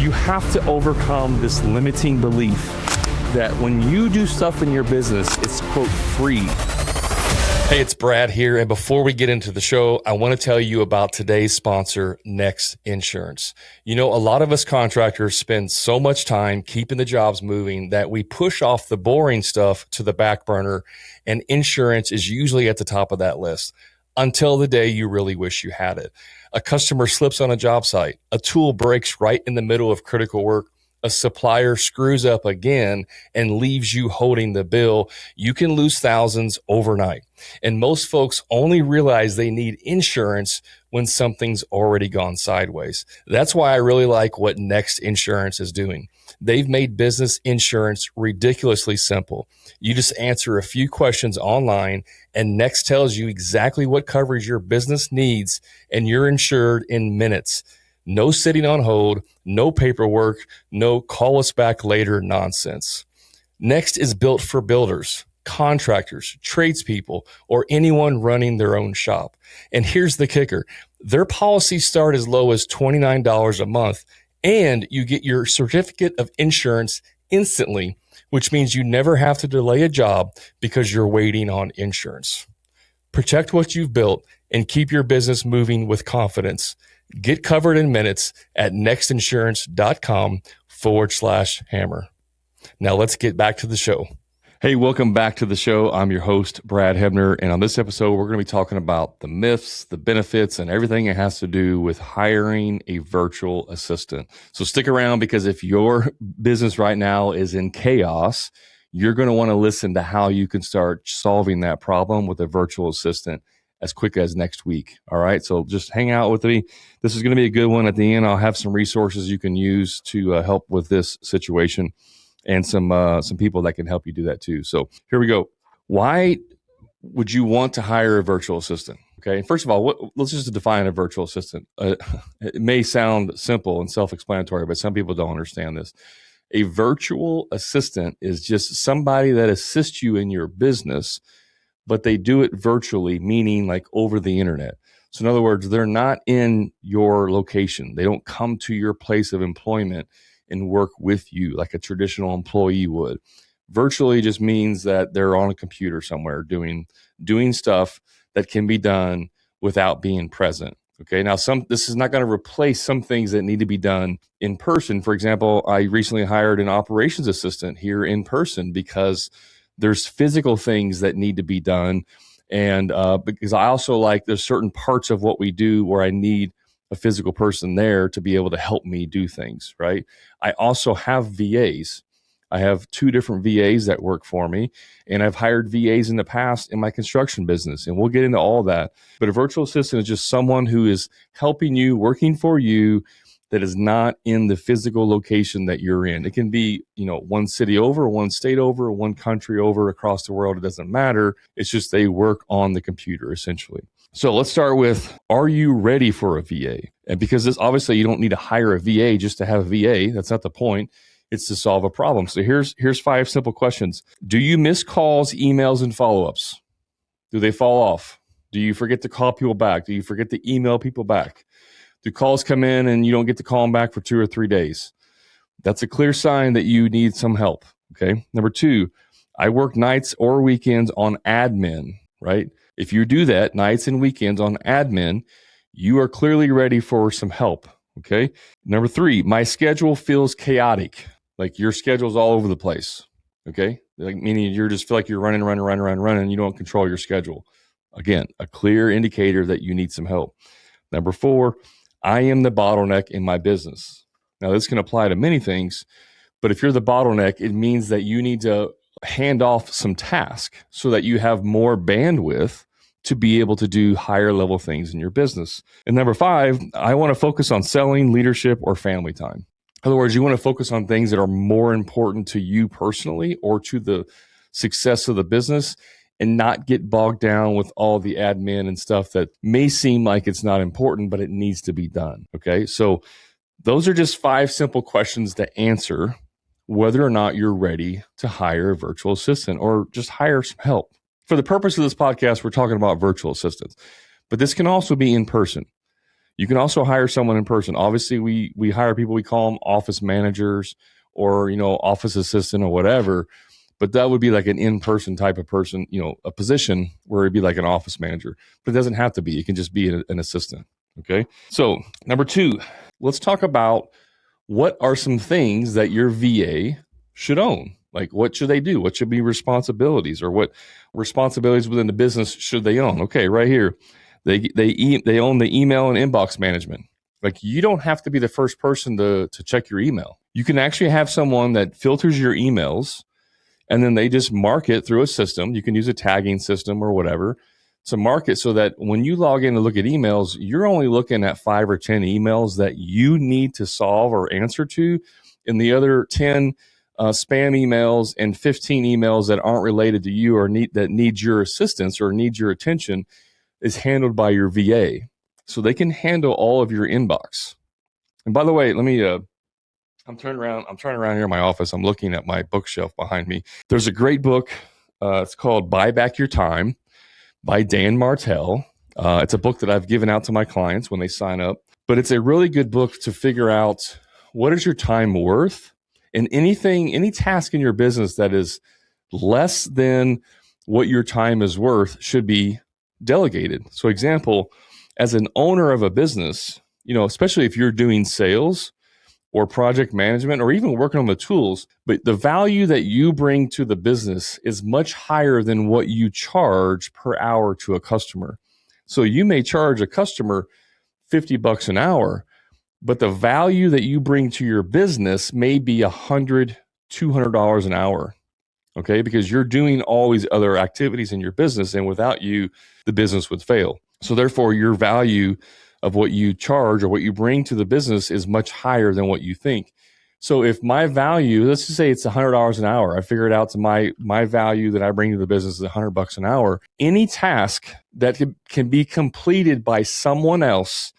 You have to overcome this limiting belief that when you do stuff in your business, it's quote free. Hey, it's Brad here. And before we get into the show, I want to tell you about today's sponsor, Next Insurance. You know, a lot of us contractors spend so much time keeping the jobs moving that we push off the boring stuff to the back burner, and insurance is usually at the top of that list until the day you really wish you had it. A customer slips on a job site, a tool breaks right in the middle of critical work, a supplier screws up again and leaves you holding the bill. You can lose thousands overnight. And most folks only realize they need insurance when something's already gone sideways. That's why I really like what Next Insurance is doing. They've made business insurance ridiculously simple. You just answer a few questions online, and Next tells you exactly what coverage your business needs, and you're insured in minutes. No sitting on hold, no paperwork, no call us back later nonsense. Next is built for builders, contractors, tradespeople, or anyone running their own shop. And here's the kicker. Their policies start as low as $29 a month, and you get your certificate of insurance instantly, which means you never have to delay a job because you're waiting on insurance. Protect what you've built and keep your business moving with confidence. Get covered in minutes at nextinsurance.com/hammer. Now let's get back to the show. Hey, welcome back to the show. I'm your host, Brad Heer, and on this episode, we're going to be talking about the myths, the benefits, and everything it has to do with hiring a virtual assistant. So stick around, because if your business right now is in chaos, you're going to want to listen to how you can start solving that problem with a virtual assistant as quick as next week. All right. So just hang out with me. This is going to be a good one. At the end, I'll have some resources you can use to help with this situation, and some people that can help you do that too. So here we go. Why would you want to hire a virtual assistant? Okay. First of all, let's just define a virtual assistant. It may sound simple and self-explanatory, but some people don't understand this. A virtual assistant is just somebody that assists you in your business, but they do it virtually, meaning like over the internet. So in other words, they're not in your location. They don't come to your place of employment and work with you like a traditional employee would. Virtually just means that they're on a computer somewhere doing stuff that can be done without being present. Okay. Now, this is not going to replace some things that need to be done in person. For example, I recently hired an operations assistant here in person because there's physical things that need to be done. And because I also there's certain parts of what we do where I need a physical person there to be able to help me do things, right? I also have VAs. I have 2 different VAs that work for me, and I've hired VAs in the past in my construction business, and we'll get into all that. But a virtual assistant is just someone who is helping you, working for you, that is not in the physical location that you're in. It can be, one city over, one state over, one country over, across the world. It doesn't matter. It's just they work on the computer, essentially. So let's start with, are you ready for a VA? And because obviously you don't need to hire a VA just to have a VA. That's not the point. It's to solve a problem. So here's 5 simple questions. Do you miss calls, emails, and follow-ups? Do they fall off? Do you forget to call people back? Do you forget to email people back? Do calls come in and you don't get to call them back for 2 or 3 days? That's a clear sign that you need some help. Okay. Number 2, I work nights or weekends on admin, right? If you do that, nights and weekends on admin, you are clearly ready for some help. Okay. Number 3, my schedule feels chaotic. Like your schedule's all over the place. Okay. Meaning you just feel like you're running. You don't control your schedule. Again, a clear indicator that you need some help. Number 4, I am the bottleneck in my business. Now, this can apply to many things, but if you're the bottleneck, it means that you need to hand off some tasks so that you have more bandwidth to be able to do higher level things in your business. And number 5, I want to focus on selling, leadership, or family time. In other words, you want to focus on things that are more important to you personally or to the success of the business, and not get bogged down with all the admin and stuff that may seem like it's not important, but it needs to be done. Okay. So those are just 5 simple questions to answer whether or not you're ready to hire a virtual assistant or just hire some help. For the purpose of this podcast, we're talking about virtual assistants, but this can also be in person. You can also hire someone in person. Obviously, we hire people, we call them office managers or, office assistant or whatever. But that would be like an in-person type of person, a position where it'd be like an office manager. But it doesn't have to be. It can just be an assistant. Okay. So number 2, let's talk about what are some things that your VA should own. Like, what should they do? What should be responsibilities, or what responsibilities within the business should they own? Okay, right here, they own the email and inbox management. Like, you don't have to be the first person to check your email. You can actually have someone that filters your emails, and then they just mark it through a system. You can use a tagging system or whatever to mark it so that when you log in to look at emails, you're only looking at 5 or 10 emails that you need to solve or answer to, and the other 10 spam emails and 15 emails that aren't related to you or that need your assistance or need your attention is handled by your VA. So they can handle all of your inbox. And by the way, let me I'm turning around here in my office. I'm looking at my bookshelf behind me. There's a great book. It's called Buy Back Your Time by Dan Martell. It's a book that I've given out to my clients when they sign up. But it's a really good book to figure out what is your time worth, and any task in your business that is less than what your time is worth should be delegated. So example, as an owner of a business, especially if you're doing sales or project management or even working on the tools, but the value that you bring to the business is much higher than what you charge per hour to a customer. So you may charge a customer $50 an hour, but the value that you bring to your business may be $100, $200 an hour. Okay, because you're doing all these other activities in your business, and without you, the business would fail. So therefore, your value of what you charge or what you bring to the business is much higher than what you think. So if my value, let's just say it's $100 an hour, I figure it out to my value that I bring to the business is $100 an hour. Any task that can be completed by someone else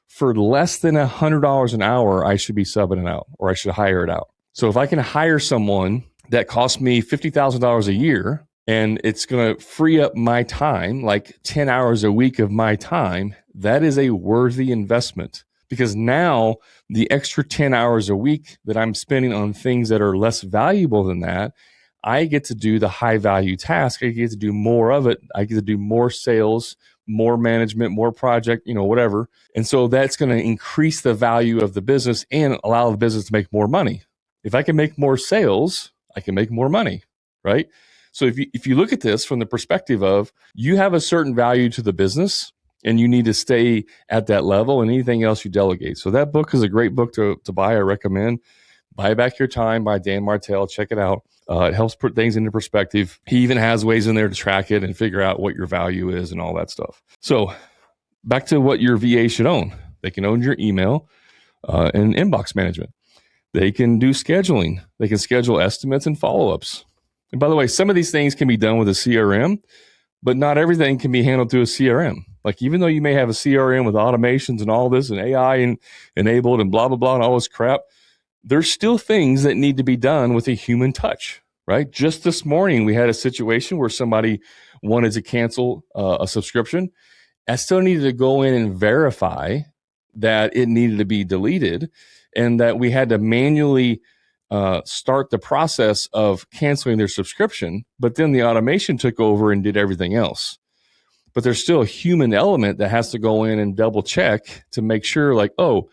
for less than $100 an hour, I should be subbing it out, or I should hire it out. So if I can hire someone that costs me $50,000 a year, and it's going to free up my time, like 10 hours a week of my time, that is a worthy investment, because now the extra 10 hours a week that I'm spending on things that are less valuable than that, I get to do the high value task. I get to do more of it. I get to do more sales, more management, more project, whatever. And so that's going to increase the value of the business and allow the business to make more money. If I can make more sales, I can make more money, right? So if you look at this from the perspective of you have a certain value to the business and you need to stay at that level, and anything else you delegate. So that book is a great book to buy. I recommend Buy Back Your Time by Dan Martell. Check it out. It helps put things into perspective. He even has ways in there to track it and figure out what your value is and all that stuff. So back to what your VA should own. They can own your email and inbox management. They can do scheduling. They can schedule estimates and follow-ups. And by the way, some of these things can be done with a CRM, but not everything can be handled through a CRM. Like, even though you may have a CRM with automations and all this and AI enabled and blah, blah, blah, and all this crap, there's still things that need to be done with a human touch, right? Just this morning, we had a situation where somebody wanted to cancel a subscription. I still needed to go in and verify that it needed to be deleted, and that we had to manually start the process of canceling their subscription, but then the automation took over and did everything else. But there's still a human element that has to go in and double check to make sure, like, oh,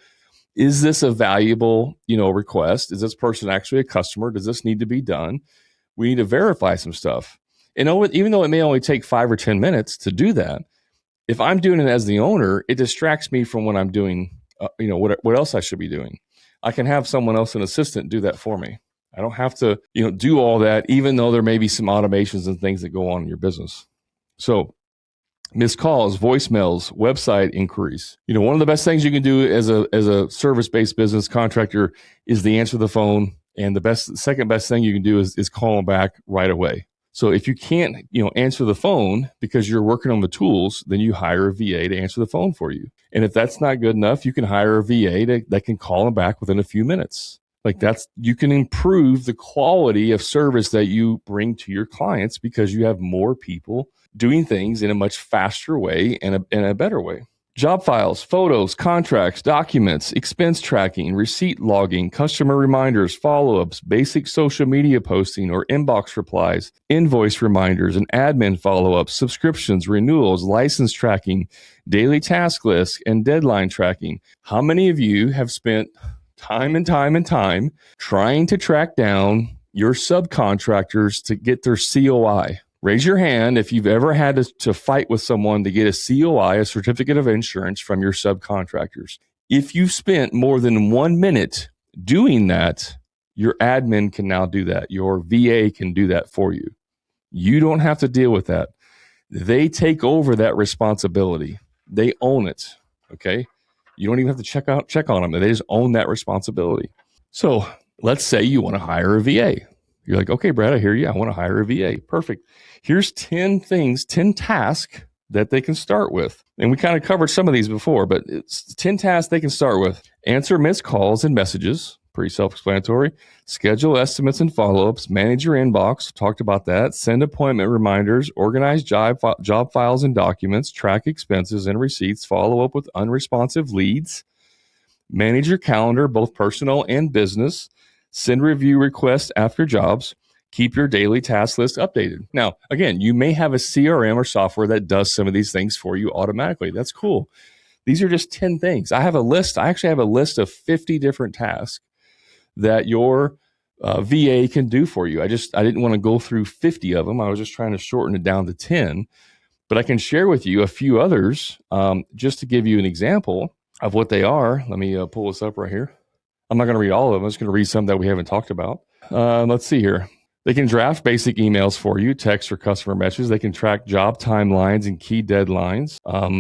is this a valuable, request? Is this person actually a customer? Does this need to be done? We need to verify some stuff. And even though it may only take 5 or 10 minutes to do that, if I'm doing it as the owner, it distracts me from what I'm doing, what else I should be doing. I can have someone else, an assistant, do that for me. I don't have to, do all that, even though there may be some automations and things that go on in your business. So missed calls, voicemails, website inquiries. One of the best things you can do as a service-based business contractor is to answer the phone. And the second best thing you can do is call them back right away. So if you can't, answer the phone because you're working on the tools, then you hire a VA to answer the phone for you. And if that's not good enough, you can hire a VA that can call them back within a few minutes. You can improve the quality of service that you bring to your clients because you have more people doing things in a much faster way and a better way. Job files, photos, contracts, documents, expense tracking, receipt logging, customer reminders, follow-ups, basic social media posting or inbox replies, invoice reminders and admin follow-ups, subscriptions, renewals, license tracking, daily task lists, and deadline tracking. How many of you have spent time and time and time trying to track down your subcontractors to get their COI? Raise your hand if you've ever had to fight with someone to get a COI, a certificate of insurance, from your subcontractors. If you've spent more than 1 minute doing that, your admin can now do that. Your VA can do that for you. You don't have to deal with that. They take over that responsibility. They own it. Okay? You don't even have to check on them. They just own that responsibility. So let's say you want to hire a VA. You're like, okay, Brad, I hear you. I want to hire a VA. Perfect. Here's 10 tasks that they can start with. And we kind of covered some of these before, but it's 10 tasks they can start with. Answer missed calls and messages. Pretty self-explanatory. Schedule estimates and follow-ups. Manage your inbox. Talked about that. Send appointment reminders. Organize job files and documents. Track expenses and receipts. Follow up with unresponsive leads. Manage your calendar, both personal and business. Send review requests after jobs. Keep your daily task list updated. Now, again, you may have a CRM or software that does some of these things for you automatically. That's cool. These are just 10 things. I have a list. I actually have a list of 50 different tasks that your VA can do for you. I didn't want to go through 50 of them. I was just trying to shorten it down to 10. But I can share with you a few others just to give you an example of what they are. Let me pull this up right here. I'm not going to read all of them. I'm just going to read some that we haven't talked about. Let's see here. They can draft basic emails for you, text or customer messages. They can track job timelines and key deadlines.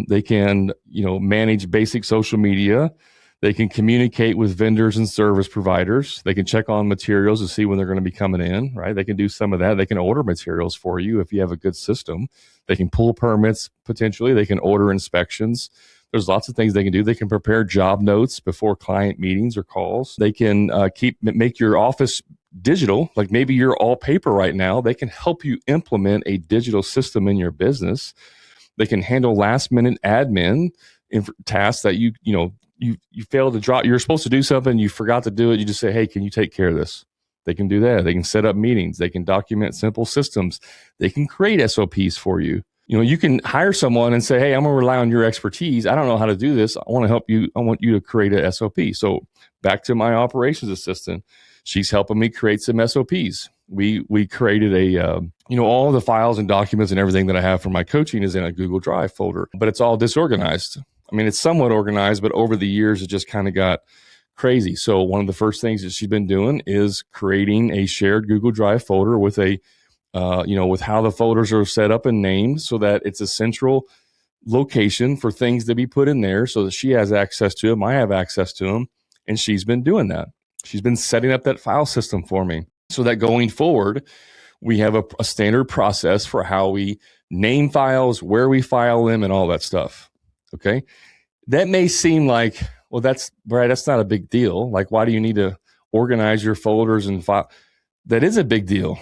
They can, manage basic social media. They can communicate with vendors and service providers. They can check on materials to see when they're going to be coming in, right? They can do some of that. They can order materials for you if you have a good system. They can pull permits potentially. They can order inspections. There's lots of things they can do. They can prepare job notes before client meetings or calls. They can make your office digital. Like maybe you're all paper right now. They can help you implement a digital system in your business. They can handle last minute admin tasks that you failed to drop. You're supposed to do something, you forgot to do it. You just say, hey, can you take care of this? They can do that. They can set up meetings. They can document simple systems. They can create SOPs for you. You can hire someone and say, hey, I'm going to rely on your expertise. I don't know how to do this. I want to help you. I want you to create a SOP. So back to my operations assistant. She's helping me create some SOPs. We created all the files and documents and everything that I have for my coaching is in a Google Drive folder, but it's all disorganized. I mean, it's somewhat organized, but over the years, it just kind of got crazy. So one of the first things that she's been doing is creating a shared Google Drive folder with with how the folders are set up and named so that it's a central location for things to be put in there so that she has access to them. I have access to them. And she's been doing that. She's been setting up that file system for me so that going forward, we have a standard process for how we name files, where we file them, and all that stuff. Okay. That may seem like, well, that's not a big deal. Like, why do you need to organize your folders and file? That is a big deal.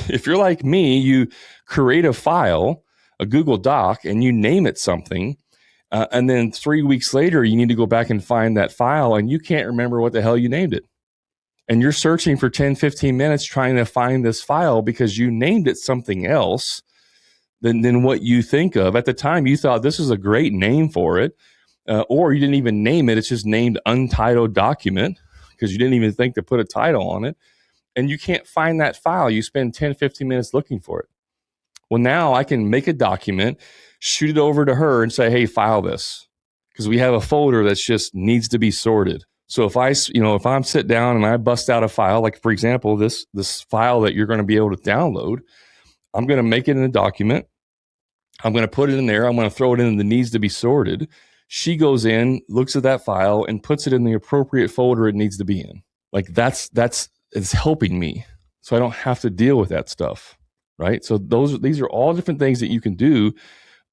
If you're like me, you create a file, a Google Doc, and you name it something. And then 3 weeks later, you need to go back and find that file and you can't remember what the hell you named it. And you're searching for 10, 15 minutes trying to find this file because you named it something else than what you think of. At the time, you thought this is a great name for it, or you didn't even name it. It's just named untitled document because you didn't even think to put a title on it. And you can't find that file. You spend 10, 15 minutes looking for it. Well, now I can make a document, shoot it over to her and say, hey, file this. Because we have a folder that just needs to be sorted. So if I'm sit down and I bust out a file, like for example, this file that you're going to be able to download, I'm going to make it in a document. I'm going to put it in there. I'm going to throw it in the needs to be sorted. She goes in, looks at that file and puts it in the appropriate folder it needs to be in. Like it's helping me. So I don't have to deal with that stuff. Right. So these are all different things that you can do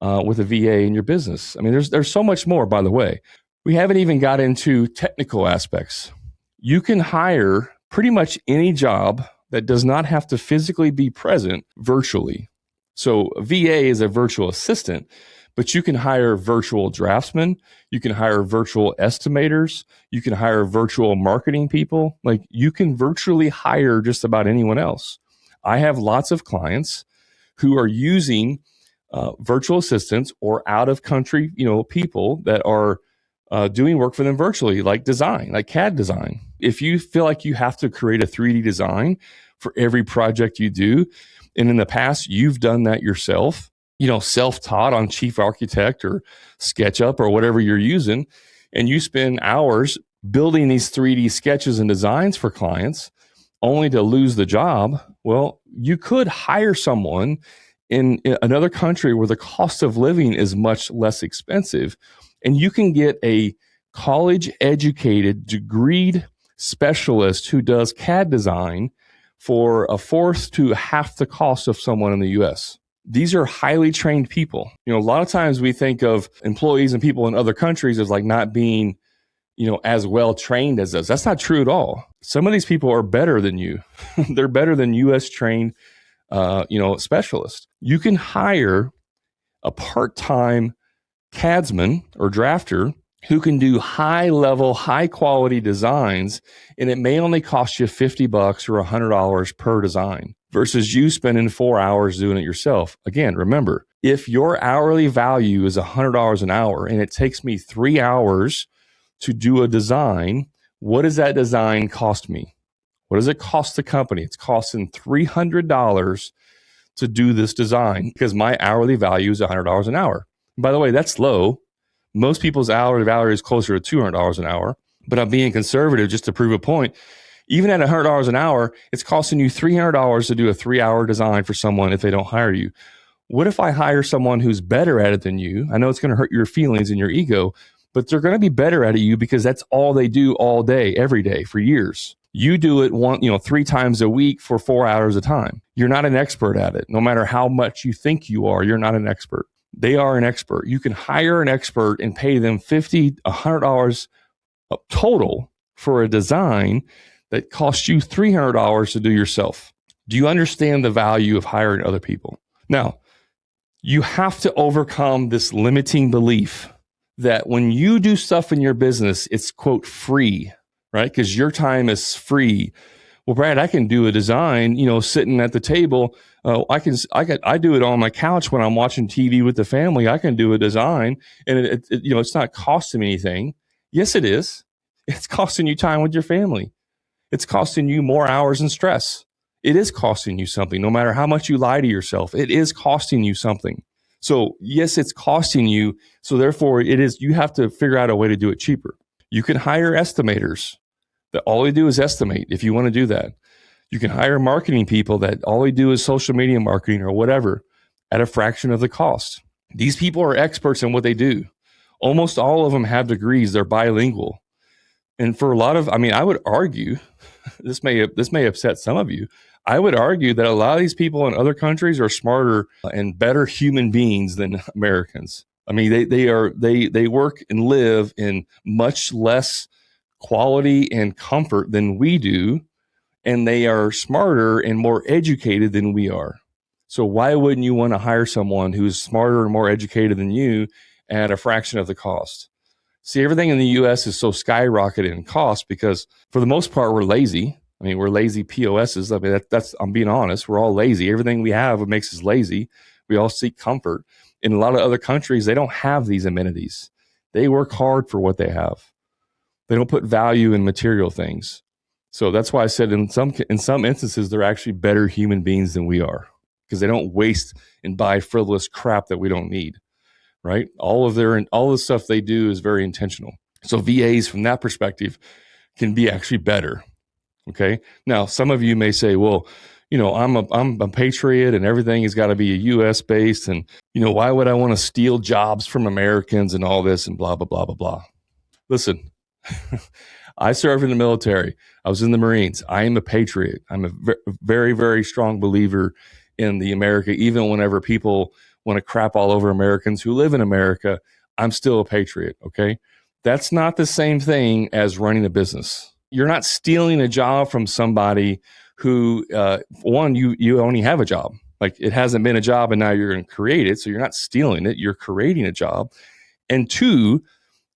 with a VA in your business. I mean, there's so much more, by the way. We haven't even got into technical aspects. You can hire pretty much any job that does not have to physically be present virtually. So a VA is a virtual assistant, But you can hire virtual draftsmen, you can hire virtual estimators, you can hire virtual marketing people. Like, you can virtually hire just about anyone else. I have lots of clients who are using virtual assistants or out of country, people that are doing work for them virtually, like design, like CAD design. If you feel like you have to create a 3D design for every project you do, and in the past you've done that yourself, self-taught on Chief Architect or SketchUp or whatever you're using, and you spend hours building these 3D sketches and designs for clients only to lose the job, well, you could hire someone in another country where the cost of living is much less expensive, and you can get a college-educated, degreed specialist who does CAD design for a fourth to half the cost of someone in the US. These are highly trained people. A lot of times we think of employees and people in other countries as like not being, as well trained as us. That's not true at all. Some of these people are better than you. They're better than US trained, specialists. You can hire a part-time CADsman or drafter who can do high level, high quality designs, and it may only cost you $50 or $100 per design versus you spending 4 hours doing it yourself. Again, remember, if your hourly value is $100 an hour and it takes me 3 hours to do a design, what does that design cost me? What does it cost the company? It's costing $300 to do this design because my hourly value is $100 an hour. By the way, that's low. Most people's hourly value is closer to $200 an hour, but I'm being conservative just to prove a point. Even at $100 an hour, it's costing you $300 to do a 3-hour design for someone if they don't hire you. What if I hire someone who's better at it than you? I know it's going to hurt your feelings and your ego, but they're going to be better at it you because that's all they do all day, every day for years. You do it 3 times a week for 4 hours a time. You're not an expert at it. No matter how much you think you are, you're not an expert. They are an expert. You can hire an expert and pay them $50, $100 total for a design that costs you $300 to do yourself. Do you understand the value of hiring other people? Now, you have to overcome this limiting belief that when you do stuff in your business, it's quote free, right? Because your time is free. Well, Brad, I can do a design, sitting at the table. I do it on my couch when I'm watching TV with the family. I can do a design, and it's not costing me anything. Yes, it is. It's costing you time with your family. It's costing you more hours and stress. It is costing you something. No matter how much you lie to yourself, it is costing you something. So yes, it's costing you. So therefore, you have to figure out a way to do it cheaper. You can hire estimators that all they do is estimate if you want to do that. You can hire marketing people that all they do is social media marketing or whatever at a fraction of the cost. These people are experts in what they do. Almost all of them have degrees. They're bilingual. And for a lot of, I would argue, this may upset some of you, I would argue that a lot of these people in other countries are smarter and better human beings than Americans. They work and live in much less quality and comfort than we do, and they are smarter and more educated than we are. So why wouldn't you want to hire someone who's smarter and more educated than you at a fraction of the cost? See, everything in the US is so skyrocketed in cost because for the most part, we're lazy. We're lazy POSs. That's I'm being honest. We're all lazy. Everything we have makes us lazy. We all seek comfort. In a lot of other countries, they don't have these amenities. They work hard for what they have. They don't put value in material things. So that's why I said in some instances, they're actually better human beings than we are because they don't waste and buy frivolous crap that we don't need, right? All the stuff they do is very intentional. So VAs from that perspective can be actually better. Okay. Now, some of you may say, well, I'm a patriot and everything has got to be a US based. And, why would I want to steal jobs from Americans and all this and blah, blah, blah, blah, blah. Listen, I served in the military. I was in the Marines. I am a patriot. I'm a very, very strong believer in the America. Even whenever people want to crap all over Americans who live in America, I'm still a patriot. Okay. That's not the same thing as running a business. You're not stealing a job from somebody who, one, you only have a job. Like it hasn't been a job and now you're going to create it. So you're not stealing it. You're creating a job. And two,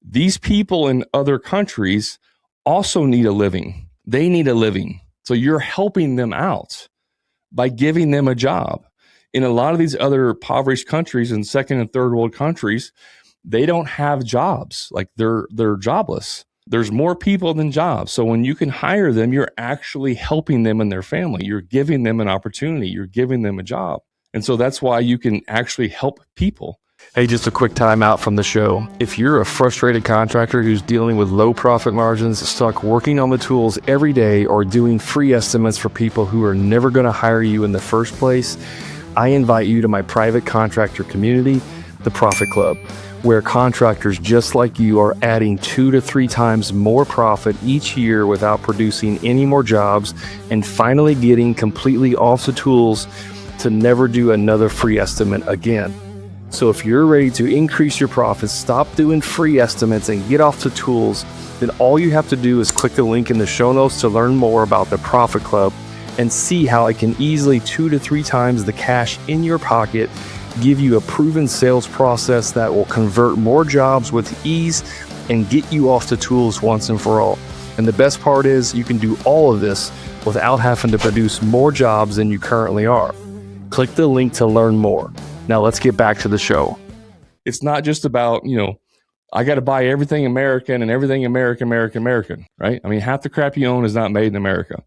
these people in other countries also need a living. They need a living. So you're helping them out by giving them a job. In a lot of these other impoverished countries and second and third world countries, they don't have jobs. Like they're jobless. There's more people than jobs. So when you can hire them, you're actually helping them and their family. You're giving them an opportunity. You're giving them a job. And so that's why you can actually help people. Hey, just a quick time out from the show. If you're a frustrated contractor who's dealing with low profit margins, stuck working on the tools every day, or doing free estimates for people who are never going to hire you in the first place, I invite you to my private contractor community, the Profit Club, where contractors just like you are adding 2 to 3 times more profit each year without producing any more jobs and finally getting completely off the tools to never do another free estimate again. So if you're ready to increase your profits, stop doing free estimates and get off the tools, then all you have to do is click the link in the show notes to learn more about the Profit Club and see how it can easily 2 to 3 times the cash in your pocket, give you a proven sales process that will convert more jobs with ease and get you off the tools once and for all. And the best part is you can do all of this without having to produce more jobs than you currently are. Click the link to learn more. Now let's get back to the show. It's not just about, I got to buy everything American and everything American, right? I mean, half the crap you own is not made in America.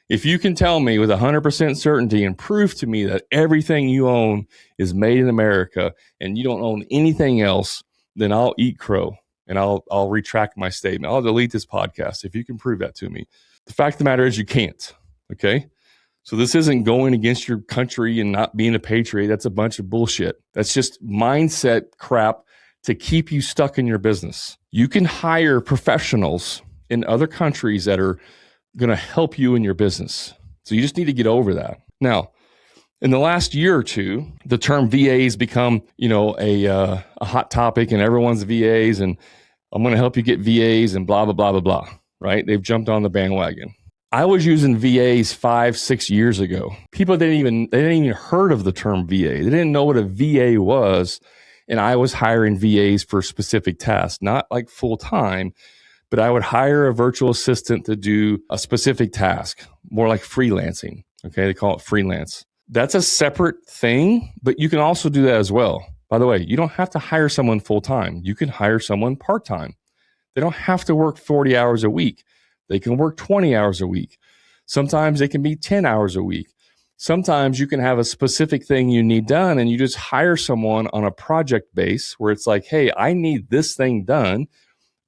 If you can tell me with 100% certainty and prove to me that everything you own is made in America and you don't own anything else, then I'll eat crow and I'll retract my statement. I'll delete this podcast if you can prove that to me. The fact of the matter is you can't, okay? So this isn't going against your country and not being a patriot. That's a bunch of bullshit. That's just mindset crap to keep you stuck in your business. You can hire professionals in other countries that are going to help you in your business. So you just need to get over that. Now, in the last year or two, the term VA has become, a hot topic, and everyone's VAs, and I'm going to help you get VAs and blah, blah, blah, blah, blah, right? They've jumped on the bandwagon. I was using VAs 5-6 years ago. People they didn't even heard of the term VA. They didn't know what a VA was. And I was hiring VAs for specific tasks, not like full time, but I would hire a virtual assistant to do a specific task, more like freelancing. Okay. They call it freelance. That's a separate thing, but you can also do that as well. By the way, you don't have to hire someone full time. You can hire someone part time. They don't have to work 40 hours a week. They can work 20 hours a week. Sometimes they can be 10 hours a week. Sometimes you can have a specific thing you need done and you just hire someone on a project base where it's like, hey, I need this thing done.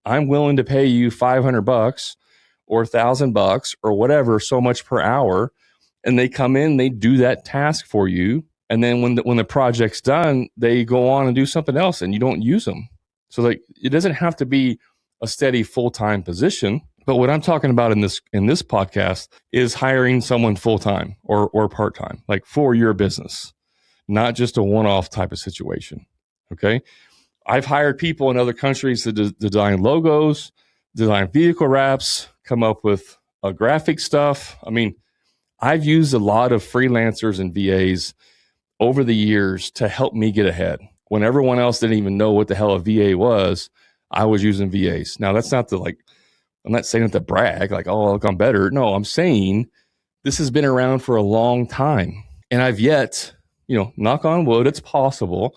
I'm willing to pay you $500 or $1,000 or whatever, so much per hour. And they come in, they do that task for you. And then when the project's done, they go on and do something else and you don't use them. So like it doesn't have to be a steady full-time position. But what I'm talking about in this podcast is hiring someone full-time or part-time, like for your business, not just a one-off type of situation. Okay. I've hired people in other countries to design logos, design vehicle wraps, come up with graphic stuff. I mean, I've used a lot of freelancers and VAs over the years to help me get ahead. When everyone else didn't even know what the hell a VA was, I was using VAs. Now, that's not I'm not saying it to brag, like, oh, look, I'm better. No, I'm saying this has been around for a long time. And I've yet, knock on wood, it's possible.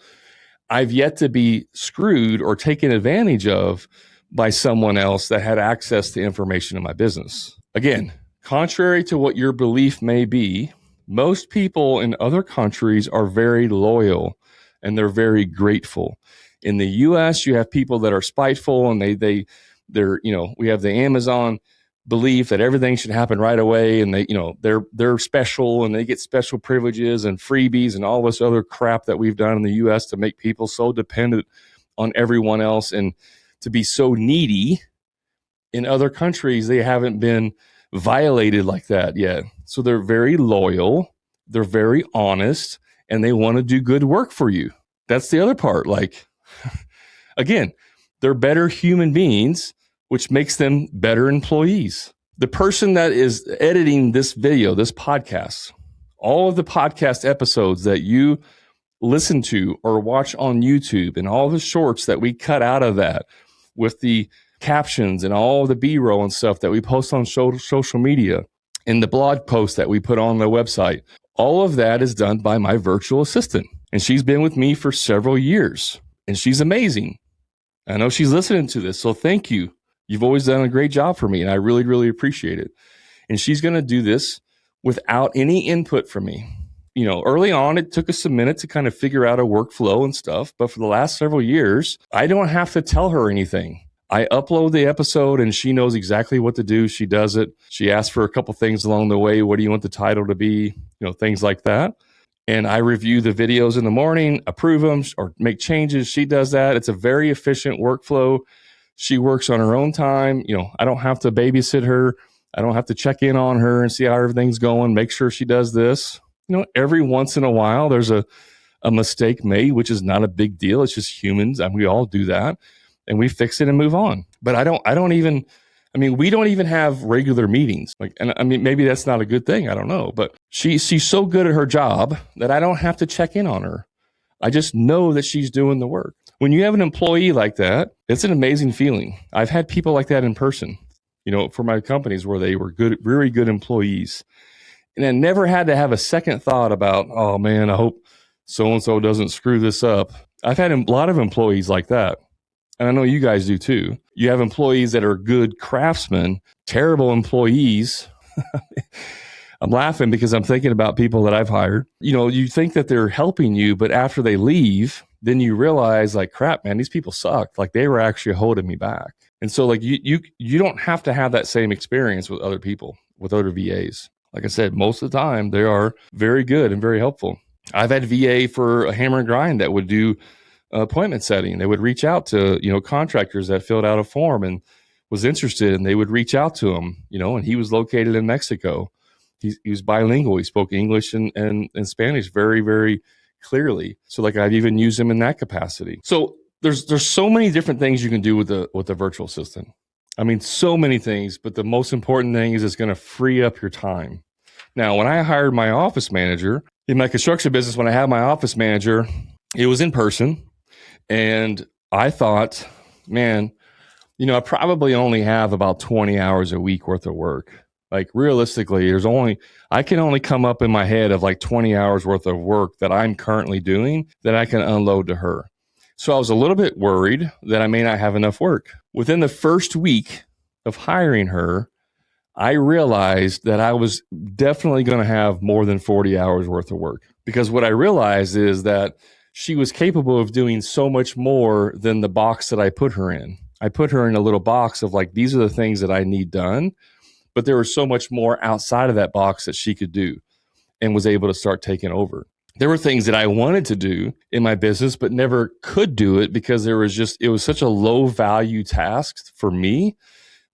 I've yet to be screwed or taken advantage of by someone else that had access to information in my business. Again, contrary to what your belief may be, most people in other countries are very loyal and they're very grateful. In the US, you have people that are spiteful and they're, we have the Amazon belief that everything should happen right away. And they're special and they get special privileges and freebies and all this other crap that we've done in the US to make people so dependent on everyone else and to be so needy. In other countries, they haven't been violated like that yet. So they're very loyal. They're very honest and they want to do good work for you. That's the other part. Like, again, they're better human beings, which makes them better employees. The person that is editing this video, this podcast, all of the podcast episodes that you listen to or watch on YouTube and all the shorts that we cut out of that with the captions and all the B-roll and stuff that we post on social media and the blog posts that we put on the website, all of that is done by my virtual assistant. And she's been with me for several years and she's amazing. I know she's listening to this, so thank you. You've always done a great job for me and I really, really appreciate it. And she's going to do this without any input from me. You know, early on, it took us a minute to kind of figure out a workflow and stuff. But for the last several years, I don't have to tell her anything. I upload the episode and she knows exactly what to do. She does it. She asks for a couple things along the way. What do you want the title to be? You know, things like that. And I review the videos in the morning, approve them or make changes. She does that. It's a very efficient workflow. She works on her own time. You know, I don't have to babysit her. I don't have to check in on her and see how everything's going, make sure she does this. You know, every once in a while, there's a mistake made, which is not a big deal. It's just humans. And we all do that and we fix it and move on. But we don't even have regular meetings. Maybe that's not a good thing. I don't know. But she's so good at her job that I don't have to check in on her. I just know that she's doing the work. When you have an employee like that, it's an amazing feeling. I've had people like that in person, you know, for my companies where they were good, very good employees. And I never had to have a second thought about, oh man, I hope so-and-so doesn't screw this up. I've had a lot of employees like that. And I know you guys do too. You have employees that are good craftsmen, terrible employees. I'm laughing because I'm thinking about people that I've hired. You know, you think that they're helping you, but after they leave, then you realize like, crap, man, these people sucked. Like they were actually holding me back. And so like you don't have to have that same experience with other people, with other VAs. Like I said, most of the time they are very good and very helpful. I've had VA for a hammer and grind that would do appointment setting. They would reach out to, you know, contractors that filled out a form and was interested, and they would reach out to him, you know, and he was located in Mexico. He was bilingual. He spoke English and Spanish very, very clearly. So like I've even used him in that capacity. So there's so many different things you can do with the virtual assistant. I mean, so many things, but the most important thing is it's going to free up your time. Now, when I hired my office manager in my construction business, when I had my office manager, it was in person. And I thought, man, you know, I probably only have about 20 hours a week worth of work. Like realistically, I can only come up in my head of like 20 hours worth of work that I'm currently doing that I can unload to her. So I was a little bit worried that I may not have enough work. Within the first week of hiring her, I realized that I was definitely going to have more than 40 hours worth of work, because what I realized is that she was capable of doing so much more than the box that I put her in. I put her in a little box of like, these are the things that I need done, but there was so much more outside of that box that she could do and was able to start taking over. There were things that I wanted to do in my business, but never could do it because it was such a low value task for me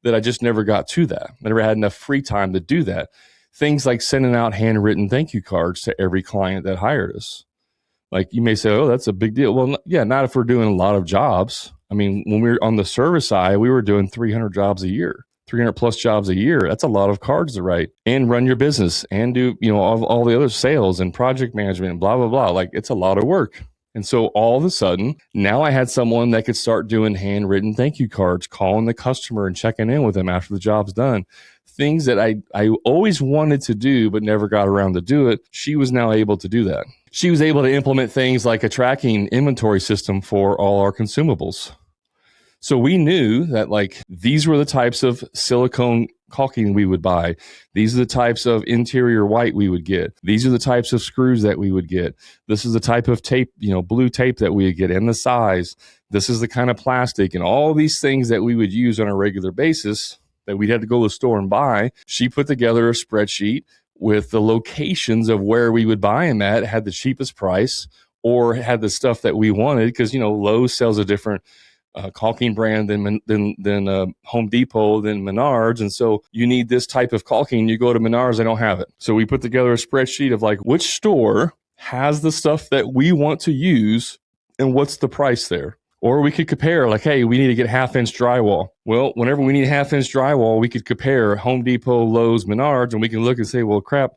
that I just never got to that. I never had enough free time to do that. Things like sending out handwritten thank you cards to every client that hired us. Like you may say, oh, that's a big deal. Well, yeah, not if we're doing a lot of jobs. I mean, when we were on the service side, we were doing 300 jobs a year. 300 plus jobs a year. That's a lot of cards to write and run your business and do, you know, all the other sales and project management and blah, blah, blah. Like it's a lot of work. And so all of a sudden, now I had someone that could start doing handwritten thank you cards, calling the customer and checking in with them after the job's done. Things that I always wanted to do, but never got around to do it. She was now able to do that. She was able to implement things like a tracking inventory system for all our consumables. So we knew that like these were the types of silicone caulking we would buy. These are the types of interior white we would get. These are the types of screws that we would get. This is the type of tape, you know, blue tape that we would get and the size. This is the kind of plastic and all these things that we would use on a regular basis that we'd have to go to the store and buy. She put together a spreadsheet with the locations of where we would buy them at, had the cheapest price or had the stuff that we wanted. Because, you know, Lowe's sells a different caulking brand than Home Depot, than Menards. And so you need this type of caulking. You go to Menards, they don't have it. So we put together a spreadsheet of like which store has the stuff that we want to use and what's the price there. Or we could compare like, hey, we need to get 1/2-inch drywall. Well, whenever we need 1/2-inch drywall, we could compare Home Depot, Lowe's, Menards, and we can look and say, well, crap,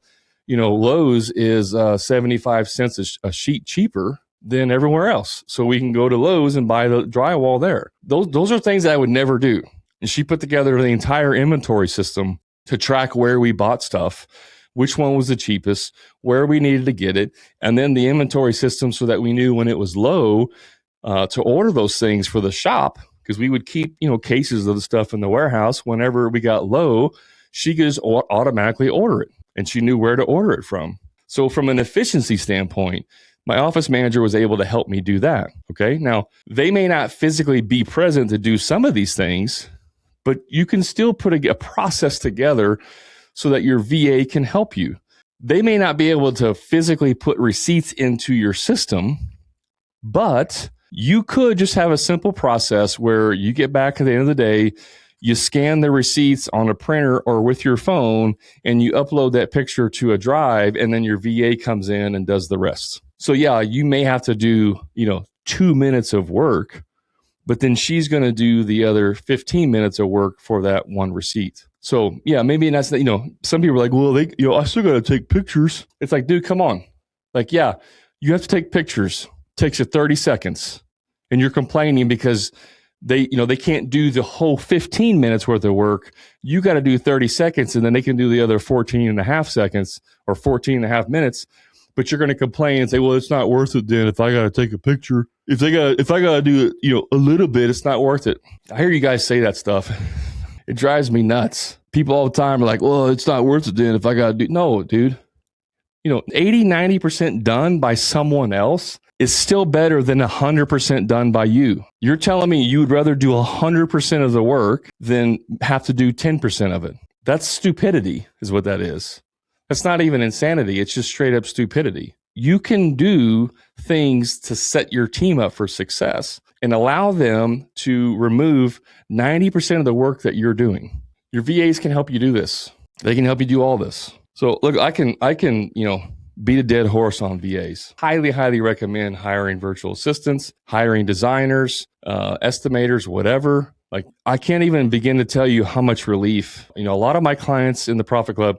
Lowe's is 75 cents a sheet cheaper than everywhere else. So we can go to Lowe's and buy the drywall there. Those are things that I would never do. And she put together the entire inventory system to track where we bought stuff, which one was the cheapest, where we needed to get it, and then the inventory system so that we knew when it was low to order those things for the shop, because we would keep, cases of the stuff in the warehouse. Whenever we got low, she could just automatically order it, and she knew where to order it from. So from an efficiency standpoint, my office manager was able to help me do that. Okay. Now, they may not physically be present to do some of these things, but you can still put a process together so that your VA can help you. They may not be able to physically put receipts into your system, but you could just have a simple process where you get back at the end of the day, you scan the receipts on a printer or with your phone, and you upload that picture to a drive, and then your VA comes in and does the rest. So yeah, you may have to do, 2 minutes of work, but then she's going to do the other 15 minutes of work for that one receipt. So yeah, maybe that's, some people are like, well, I still got to take pictures. It's like, dude, come on. Like, yeah, you have to take pictures. It takes you 30 seconds and you're complaining because they can't do the whole 15 minutes worth of work. You got to do 30 seconds and then they can do the other 14 and a half seconds or 14 and a half minutes. But you're going to complain and say, well, it's not worth it then if I got to take a picture. If I got to do it, a little bit, it's not worth it. I hear you guys say that stuff. It drives me nuts. People all the time are like, well, it's not worth it then if I got to do. No, dude. 80, 90% done by someone else is still better than 100% done by you. You're telling me you would rather do 100% of the work than have to do 10% of it. That's stupidity is what that is. That's not even insanity. It's just straight up stupidity. You can do things to set your team up for success and allow them to remove 90% of the work that you're doing. Your VAs can help you do this. They can help you do all this. So look, I can, beat a dead horse on VAs. Highly, highly recommend hiring virtual assistants, hiring designers, estimators, whatever. Like, I can't even begin to tell you how much relief. A lot of my clients in the Profit Club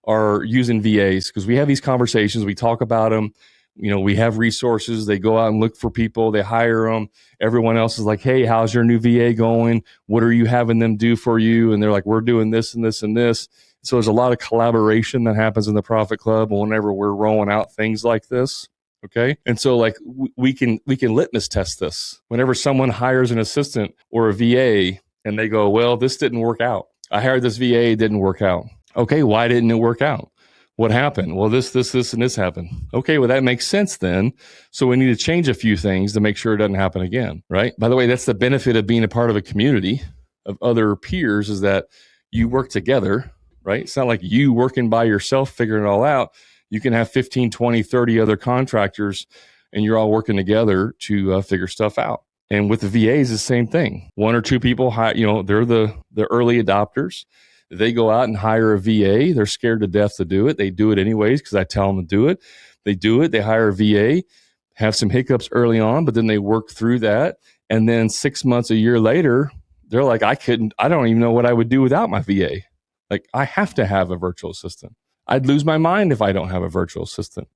are using VAs because we have these conversations. We talk about them. We have resources. They go out and look for people. They hire them. Everyone else is like, hey, how's your new VA going? What are you having them do for you? And they're like, we're doing this and this and this. So there's a lot of collaboration that happens in the Profit Club whenever we're rolling out things like this. Okay. And so like we can litmus test this. Whenever someone hires an assistant or a VA and they go, well, this didn't work out. I hired this VA, it didn't work out. Okay, why didn't it work out? What happened? Well, this, and this happened. Okay, well, that makes sense then. So we need to change a few things to make sure it doesn't happen again, right? By the way, that's the benefit of being a part of a community of other peers is that you work together, right? It's not like you working by yourself, figuring it all out. You can have 15, 20, 30 other contractors and you're all working together to figure stuff out. And with the VAs, the same thing. One or two people, they're the early adopters. They go out and hire a VA. They're scared to death to do it. They do it anyways because I tell them to do it. They do it. They hire a VA, have some hiccups early on, but then they work through that. And then 6 months, a year later, they're like, I don't even know what I would do without my VA. Like, I have to have a virtual assistant. I'd lose my mind if I don't have a virtual assistant.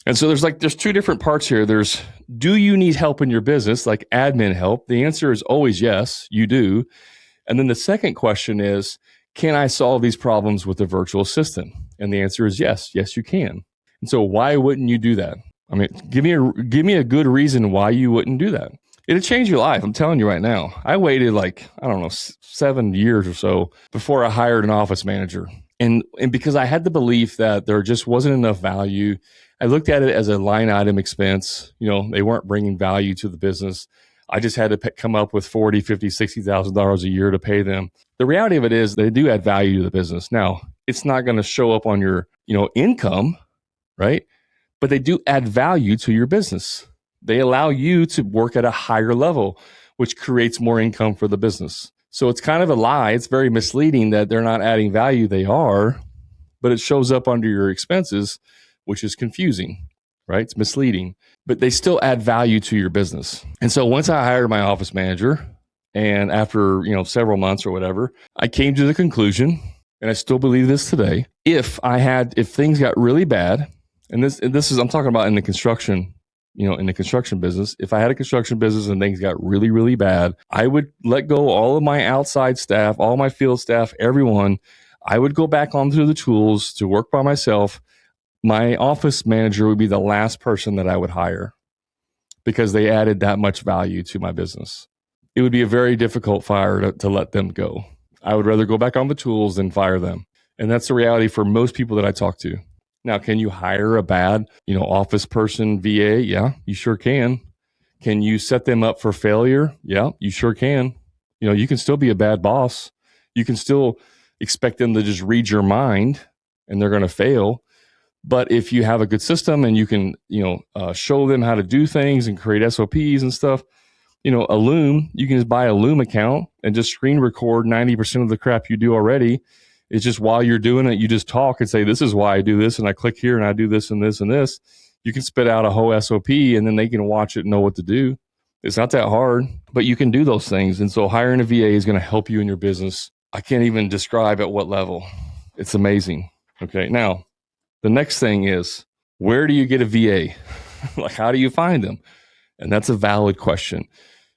And so there's two different parts here. There's, do you need help in your business, like admin help? The answer is always yes, you do. And then the second question is, can I solve these problems with a virtual assistant? And the answer is yes. Yes, you can. And so why wouldn't you do that? I mean, give me a good reason why you wouldn't do that. It'll change your life. I'm telling you right now. I waited 7 years or so before I hired an office manager. And because I had the belief that there just wasn't enough value, I looked at it as a line item expense. They weren't bringing value to the business. I just had to come up with $40,000, $50,000, $60,000 a year to pay them. The reality of it is they do add value to the business. Now, it's not going to show up on your, income, right? But they do add value to your business. They allow you to work at a higher level, which creates more income for the business. So it's kind of a lie. It's very misleading that they're not adding value. They are, but it shows up under your expenses, which is confusing, right? It's misleading, but they still add value to your business. And so once I hired my office manager, and after, several months or whatever, I came to the conclusion, and I still believe this today. If things got really bad, and this is, I'm talking about in the construction, in the construction business, if I had a construction business and things got really, really bad, I would let go all of my outside staff, all my field staff, everyone. I would go back onto the tools to work by myself. My office manager would be the last person that I would hire because they added that much value to my business. It would be a very difficult fire to let them go. I would rather go back on the tools than fire them. And that's the reality for most people that I talk to. Now, can you hire a bad, office person, VA? Yeah, you sure can. Can you set them up for failure? Yeah, you sure can. You can still be a bad boss. You can still expect them to just read your mind and they're going to fail. But if you have a good system and you can, show them how to do things and create SOPs and stuff, a Loom, you can just buy a Loom account and just screen record 90% of the crap you do already. It's just while you're doing it, you just talk and say, this is why I do this. And I click here and I do this and this and this. You can spit out a whole SOP and then they can watch it and know what to do. It's not that hard, but you can do those things. And so hiring a VA is going to help you in your business. I can't even describe at what level. It's amazing. Okay. Now, the next thing is, where do you get a VA? Like, how do you find them? And that's a valid question.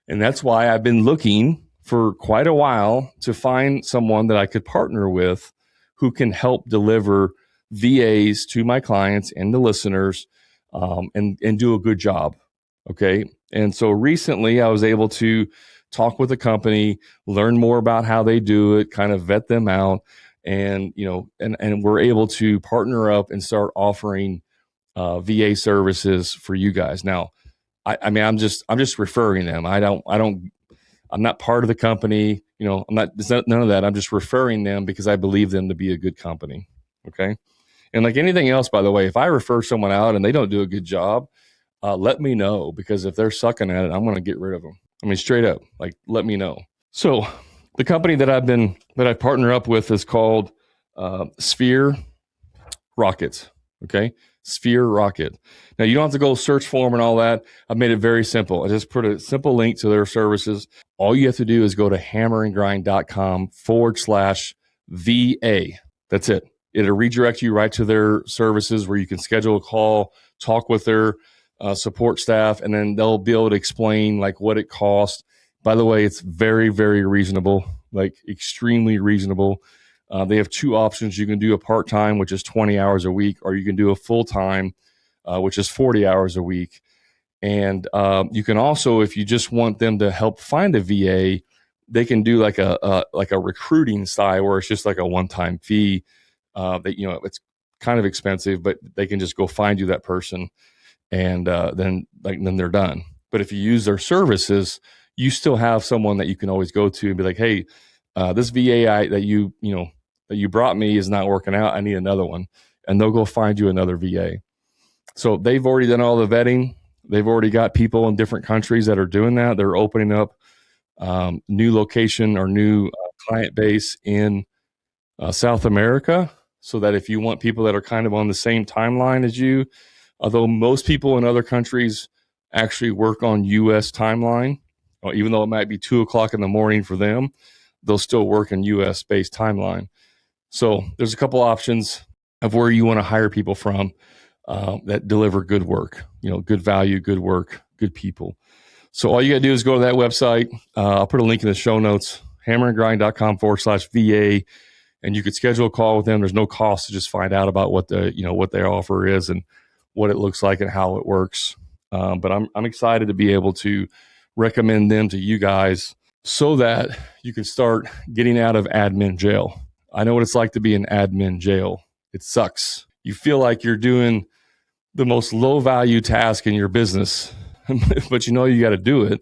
And that's why I've been looking for quite a while to find someone that I could partner with who can help deliver VAs to my clients and the listeners, and do a good job. Okay. And so recently I was able to talk with a company, learn more about how they do it, kind of vet them out. And, and we're able to partner up and start offering VA services for you guys. Now, I'm just referring them. I'm not part of the company. It's not none of that. I'm just referring them because I believe them to be a good company. Okay. And like anything else, by the way, if I refer someone out and they don't do a good job, let me know, because if they're sucking at it, I'm going to get rid of them. I mean, straight up, like, let me know. So the company that I partner up with is called Sphere Rockets. Okay. Sphere Rocket. Now, you don't have to go search for them and all that. I've made it very simple. I just put a simple link to their services. All you have to do is go to hammerandgrind.com/VA. That's it. It'll redirect you right to their services where you can schedule a call, talk with their support staff, and then they'll be able to explain like what it costs. By the way, it's very, very reasonable, like extremely reasonable. They have two options. You can do a part-time, which is 20 hours a week, or you can do a full-time, which is 40 hours a week. And you can also, if you just want them to help find a VA, they can do like a recruiting style where it's just like a one-time fee. That it's kind of expensive, but they can just go find you that person, and then they're done. But if you use their services, you still have someone that you can always go to and be like, hey, this VA that you brought me is not working out. I need another one. And they'll go find you another VA. So they've already done all the vetting. They've already got people in different countries that are doing that. They're opening up new location or new client base in South America, so that if you want people that are kind of on the same timeline as you, although most people in other countries actually work on U.S. timeline, or even though it might be 2:00 in the morning for them, they'll still work in U.S. based timeline. So there's a couple options of where you want to hire people from that deliver good work, good value, good work, good people. So all you got to do is go to that website. I'll put a link in the show notes, hammerandgrind.com/VA, and you could schedule a call with them. There's no cost to just find out about what what their offer is and what it looks like and how it works. But I'm excited to be able to recommend them to you guys so that you can start getting out of admin jail. I know what it's like to be in admin jail. It sucks. You feel like you're doing the most low value task in your business, but you got to do it,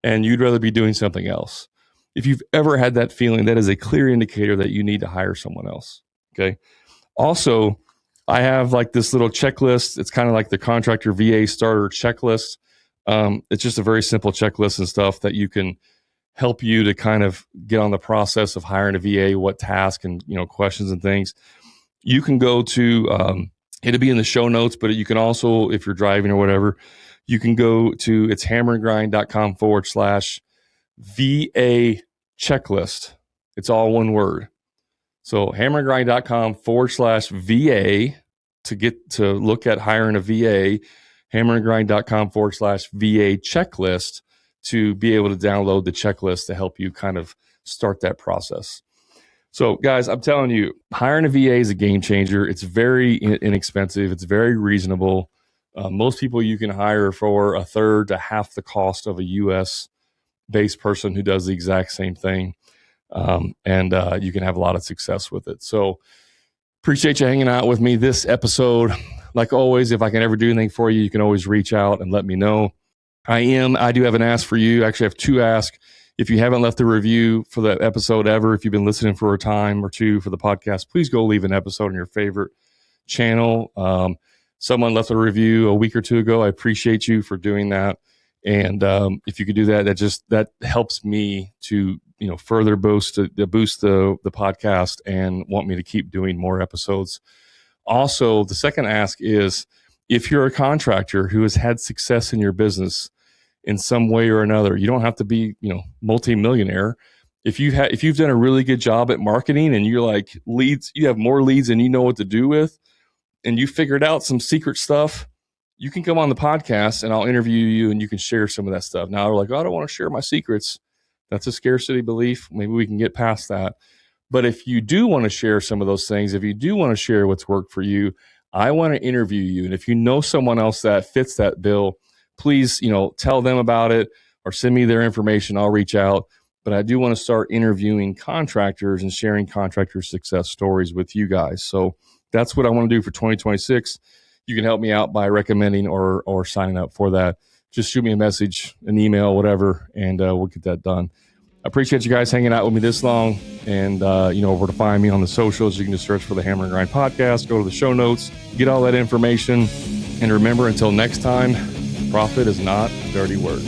and you'd rather be doing something else. If you've ever had that feeling, that is a clear indicator that you need to hire someone else. Okay. Also, I have like this little checklist. It's kind of like the Contractor VA starter checklist. It's just a very simple checklist and stuff that you can help you to kind of get on the process of hiring a VA, what task and, questions and things. You can go to, it'll be in the show notes, but you can also, if you're driving or whatever, you can go to, it's hammerandgrind.com/VA checklist. It's all one word. So hammerandgrind.com/VA to look at hiring a VA, hammerandgrind.com/VA checklist to be able to download the checklist to help you kind of start that process. So guys, I'm telling you, hiring a VA is a game changer. It's very inexpensive. It's very reasonable. Most people you can hire for a third to half the cost of a US based person who does the exact same thing. And you can have a lot of success with it. So appreciate you hanging out with me this episode. Like always, if I can ever do anything for you, you can always reach out and let me know. I do have an ask for you. Actually, I have two asks. If you haven't left a review for the episode ever, if you've been listening for a time or two for the podcast, please go leave an episode on your favorite channel. Someone left a review a week or two ago. I appreciate you for doing that. And if you could do that, that helps me to further boost the podcast and want me to keep doing more episodes. Also, the second ask is, if you're a contractor who has had success in your business in some way or another, you don't have to be multi-millionaire. If you've done a really good job at marketing and you're like leads, you have more leads than you know what to do with, and you figured out some secret stuff, you can come on the podcast and I'll interview you and you can share some of that stuff. Now, we're like, oh, I don't want to share my secrets. That's a scarcity belief. Maybe we can get past that. But if you do want to share some of those things, if you do want to share what's worked for you, I want to interview you. And if you know someone else that fits that bill, please, tell them about it or send me their information. I'll reach out. But I do want to start interviewing contractors and sharing contractor success stories with you guys. So that's what I want to do for 2026. You can help me out by recommending or signing up for that. Just shoot me a message, an email, whatever, and we'll get that done. I appreciate you guys hanging out with me this long. And, where to find me on the socials, you can just search for the Hammer and Grind podcast, go to the show notes, get all that information. And remember, until next time, profit is not a dirty word.